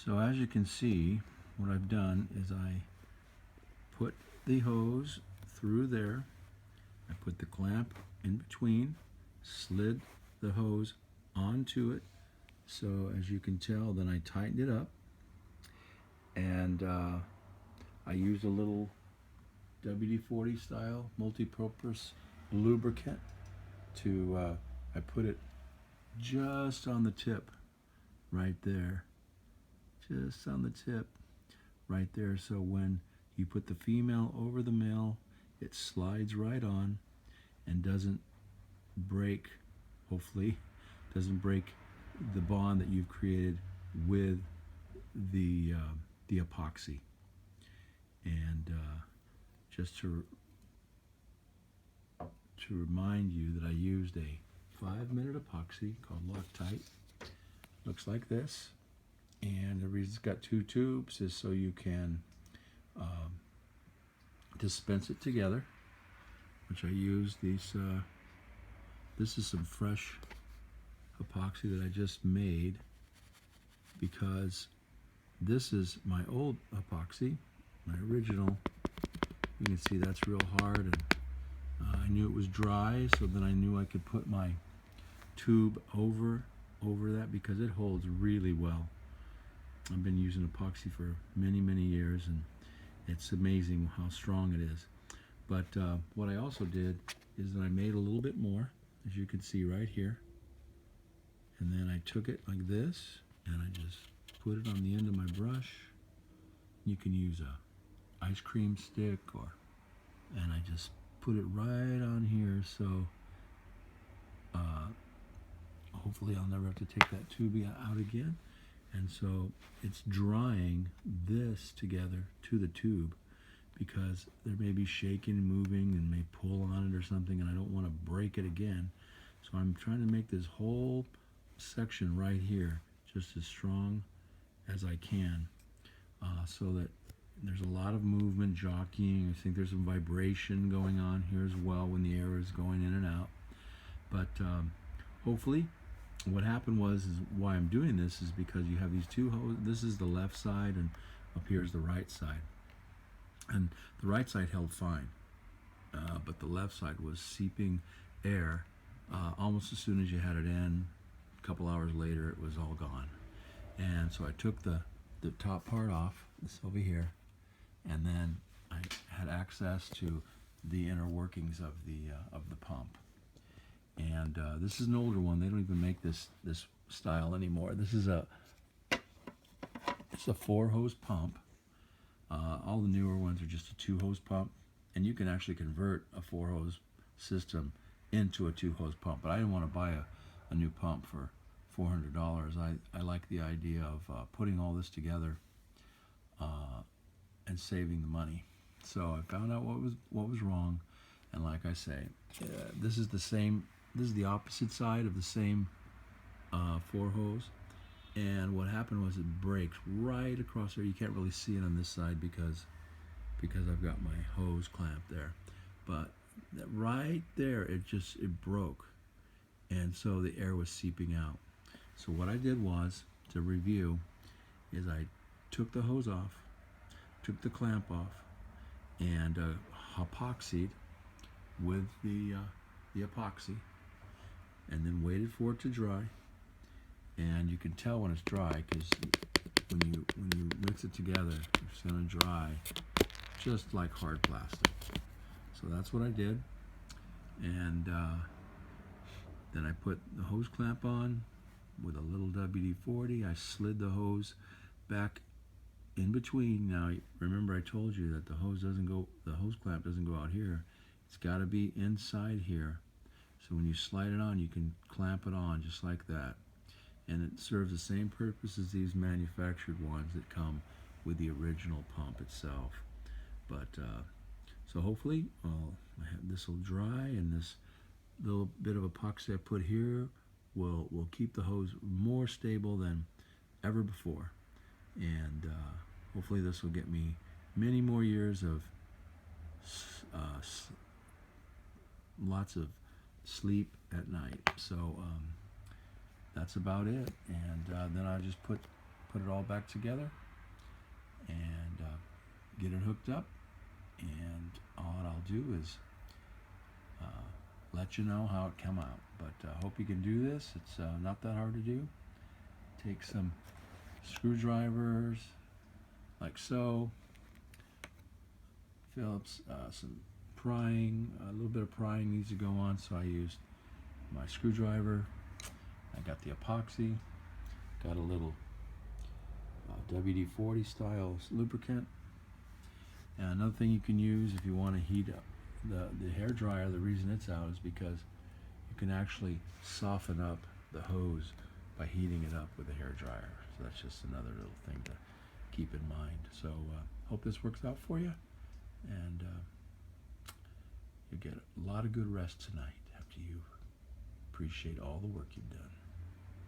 So as you can see, what I've done is I put the hose through there. I put the clamp in between, slid the hose onto it. So as you can tell, then I tightened it up, and I used a little WD-40 style multi-purpose lubricant to, I put it just on the tip right there, just on the tip right there, so when you put the female over the male, it slides right on and doesn't break, hopefully doesn't break the bond that you've created with the epoxy. And just to remind you that I used a 5-minute epoxy called Loctite. Looks like this, and the reason it's got 2 tubes is so you can dispense it together, which I use these. This is some fresh epoxy that I just made, because this is my old epoxy, my original. You can see that's real hard, and I knew it was dry, so then I knew I could put my tube over that, because it holds really well. I've been using epoxy for many years, and it's amazing how strong it is. But what I also did is that I made a little bit more, as you can see right here, and then I took it like this and I just put it on the end of my brush. You can use a ice cream stick, and I just put it right on here, so hopefully I'll never have to take that tube out again. And so it's drying this together to the tube, because there may be shaking and moving and may pull on it or something, and I don't want to break it again. So I'm trying to make this whole section right here just as strong as I can, so that there's a lot of movement, jockeying. I think there's some vibration going on here as well when the air is going in and out. But hopefully, what happened is why I'm doing this is because you have these 2 hoses. This is the left side, and up here is the right side. And the right side held fine, but the left side was seeping air almost as soon as you had it in. A couple hours later, it was all gone. And so I took the top part off, this over here, and then I had access to the inner workings of the pump. And this is an older one. They don't even make this style anymore. This is it's a 4-hose pump. All the newer ones are just a 2-hose pump, and you can actually convert a 4-hose system into a 2-hose pump. But I didn't want to buy a new pump for $400. I like the idea of putting all this together and saving the money. So I found out what was wrong, and like I say, this is the same. This is the opposite side of the same 4-hose, and what happened was it breaks right across there. You can't really see it on this side because I've got my hose clamped there, but right there it broke, and so the air was seeping out. So what I did was, to review, is I took the hose off, took the clamp off, and epoxied with the epoxy, and then waited for it to dry. And you can tell when it's dry, because when you mix it together, it's going to dry just like hard plastic. So that's what I did, and then I put the hose clamp on with a little WD-40. I slid the hose back in between. Now remember, I told you that the hose clamp doesn't go out here. It's got to be inside here. So when you slide it on, you can clamp it on just like that. And it serves the same purpose as these manufactured ones that come with the original pump itself. But so hopefully this will dry, and this little bit of epoxy I put here will keep the hose more stable than ever before. And hopefully this will get me many more years of lots of sleep at night. So that's about it. And then I just put put it all back together and get it hooked up. And all I'll do is let you know how it come out. But I hope you can do this. It's not that hard to do. Take some screwdrivers like so. Phillips, some prying, a little bit of prying needs to go on, so I used my screwdriver. I got the epoxy, got a little WD-40 style lubricant. And another thing you can use if you want to heat up the hair dryer, the reason it's out is because you can actually soften up the hose by heating it up with a hair dryer. So that's just another little thing to keep in mind. So hope this works out for you, and you get a lot of good rest tonight after you appreciate all the work you've done.